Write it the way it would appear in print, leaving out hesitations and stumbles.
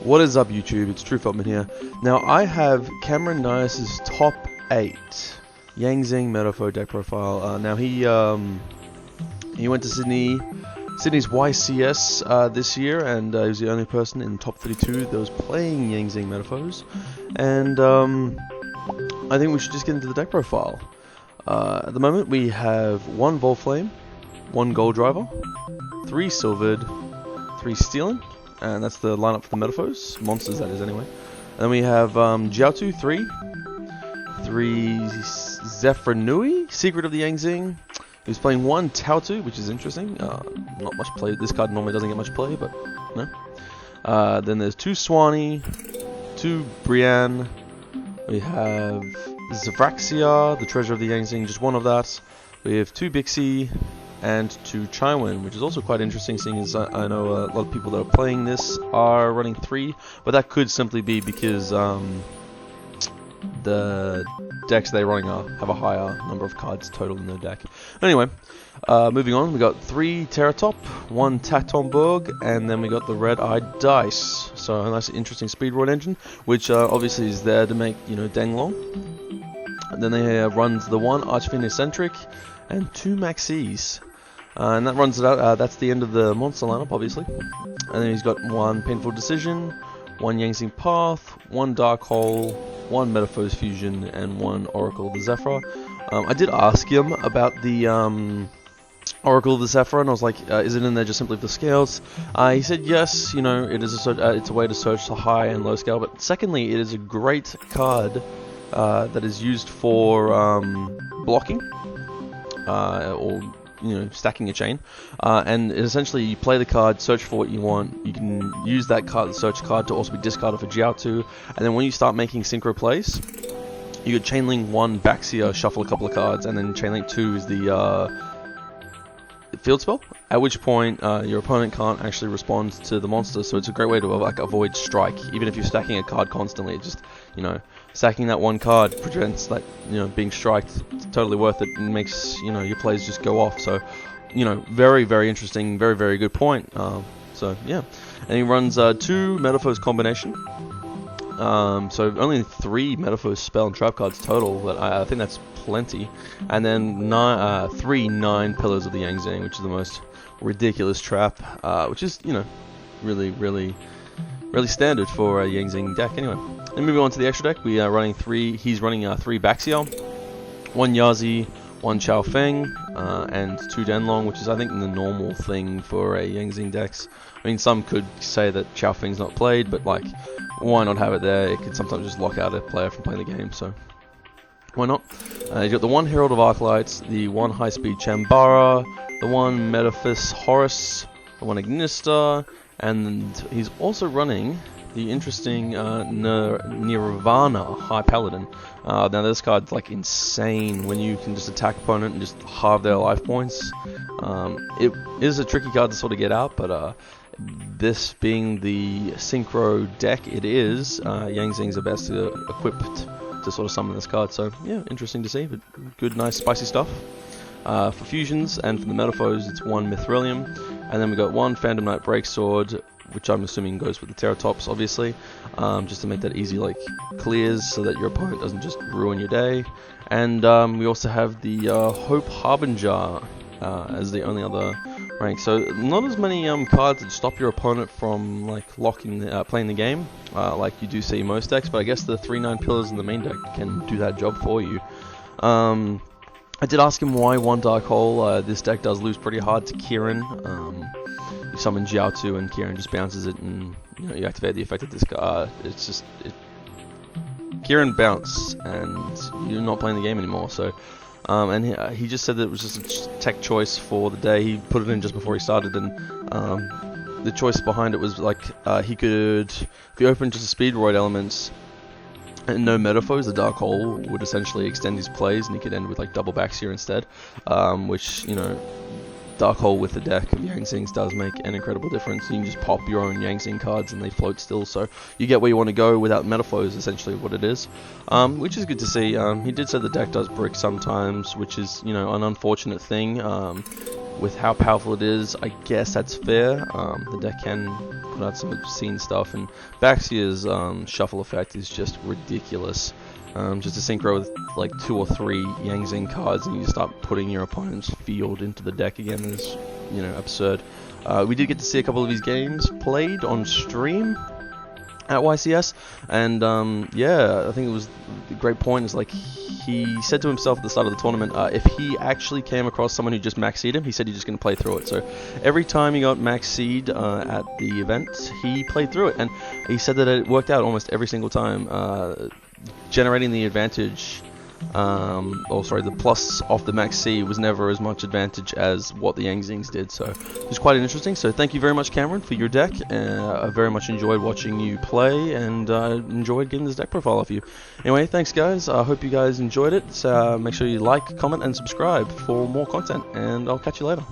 What is up, YouTube? It's Truefeltman here. Now, I have Cameron Nyhuis' top 8 Yang Zing Metalfoes deck profile. Now, he went to Sydney's YCS this year, and he was the only person in top 32 that was playing Yang Zing Metalfoes. And I think we should just get into the deck profile. At the moment, we have 1 Volflame, 1 Gold Driver, 3 Silvered, 3 Stealing, and that's the lineup for the Metalfoes, monsters that is anyway. And then we have Jiaotu 3 Zephyr Secret of the Yang Zing. He's playing 1 Taotu, which is interesting. Not much play. This card normally doesn't get much play, but no. Then there's 2 Swanee, 2 Brienne. We have Zavraxia, the Treasure of the Yang Zing, just 1 of that. We have 2 Bixie and 2 Chaiwen, which is also quite interesting, seeing as I know a lot of people that are playing this are running 3, but that could simply be because the decks they're running have a higher number of cards total in their deck. Anyway, moving on, we got 3 Teratop, 1 Tactomburg, and then we got the Red-Eyed Dice. So a nice interesting speedrun engine, which obviously is there to make, you know, Danglong. And then they runs the 1 Archfiend Eccentric and 2 Maxis. And that runs it out. That's the end of the monster lineup, obviously. And then he's got 1 Painful Decision, 1 Yang Zing Path, 1 Dark Hole, 1 Metalfoes Fusion, and 1 Oracle of the Zephyr. I did ask him about the Oracle of the Zephyr, and I was like, is it in there just simply for the scales? He said yes, you know, it is it's a way to search the high and low scale, but secondly, it is a great card that is used for blocking, or you know, stacking a chain, and essentially you play the card, search for what you want. You can use that card, the search card, to also be discarded for Jiaotu, and then when you start making synchro plays, you could Chainlink 1 Baxia, shuffle a couple of cards, and then Chainlink 2 is the field spell, at which point your opponent can't actually respond to the monster, so it's a great way to like avoid strike. Even if you're stacking a card constantly, it just, you know, stacking that 1 card prevents that, you know, being striked. It's totally worth it, and makes, you know, your plays just go off. So, you know, very, very interesting, very, very good point. So yeah, and he runs 2 Metalfoes combination. So only 3 Metalfoes spell and trap cards total, but I think that's plenty. And then 3 9 Pillars of the Yang Zing, which is the most ridiculous trap, which is, you know, really, really, really standard for a Yang Zing deck. Anyway, then moving on to the extra deck, we are running 3. He's running 3 Baxia, 1 Yazi, 1 Chao Feng, and 2 Denlong, which is, I think, the normal thing for a Yang Zing decks. I mean, some could say that Chao Feng's not played, but like, why not have it there? It could sometimes just lock out a player from playing the game, so why not? You've got the 1 Herald of Arclights, the 1 High-Speed Chambara, the 1 Metaphys Horus, the 1 Ignista, and he's also running the interesting Nirvana High Paladin. Now this card's like insane when you can just attack opponent and just halve their life points. It is a tricky card to sort of get out, but this being the synchro deck it is, Yang Zing's the best equipped to sort of summon this card. So yeah, interesting to see, but good, nice, spicy stuff. For fusions and for the Metalfoes, it's 1 Mithrilium, and then we got 1 Phantom Knight Breaksword, which I'm assuming goes with the Teratops, obviously, just to make that easy, like, clears, so that your opponent doesn't just ruin your day. And we also have the Hope Harbinger as the only other rank. So not as many cards that stop your opponent from like playing the game, like you do see in most decks. But I guess the 3/9 Pillars in the main deck can do that job for you. I did ask him why 1 Dark Hole. This deck does lose pretty hard to Kieran. You summon Jiaotu and Kieran just bounces it, and you know, you activate the effect of this card. It's just Kieran bounce, and you're not playing the game anymore. So, and he just said that it was just a tech choice for the day. He put it in just before he started, and the choice behind it was like he could, if he opened just the Speedroid elements and no Metalfoes, the Dark Hole would essentially extend his plays, and he could end with like double backs here instead, which, you know, Dark Hole with the deck of Yang Zings does make an incredible difference. You can just pop your own Yang Zing cards and they float still, so you get where you want to go without Metalfoes, essentially what it is, which is good to see. He did say the deck does brick sometimes, which is, you know, an unfortunate thing. With how powerful it is, I guess that's fair. The deck can put out some obscene stuff, and Baxia's shuffle effect is just ridiculous. Just to synchro with like 2 or 3 Yang Zing cards, and you start putting your opponent's field into the deck again is, you know, absurd. We did get to see a couple of his games played on stream at YCS, and yeah, I think it was a great point. Is like he said to himself at the start of the tournament, if he actually came across someone who just maxed him, he said he's just going to play through it. So every time he got maxed at the event, he played through it, and he said that it worked out almost every single time, generating the advantage. The plus off the max C was never as much advantage as what the Yang Zings did, so it was quite interesting. So thank you very much, Cameron, for your deck. I very much enjoyed watching you play, and enjoyed getting this deck profile off you. Anyway, thanks guys, I hope you guys enjoyed it. So make sure you like, comment and subscribe for more content, and I'll catch you later.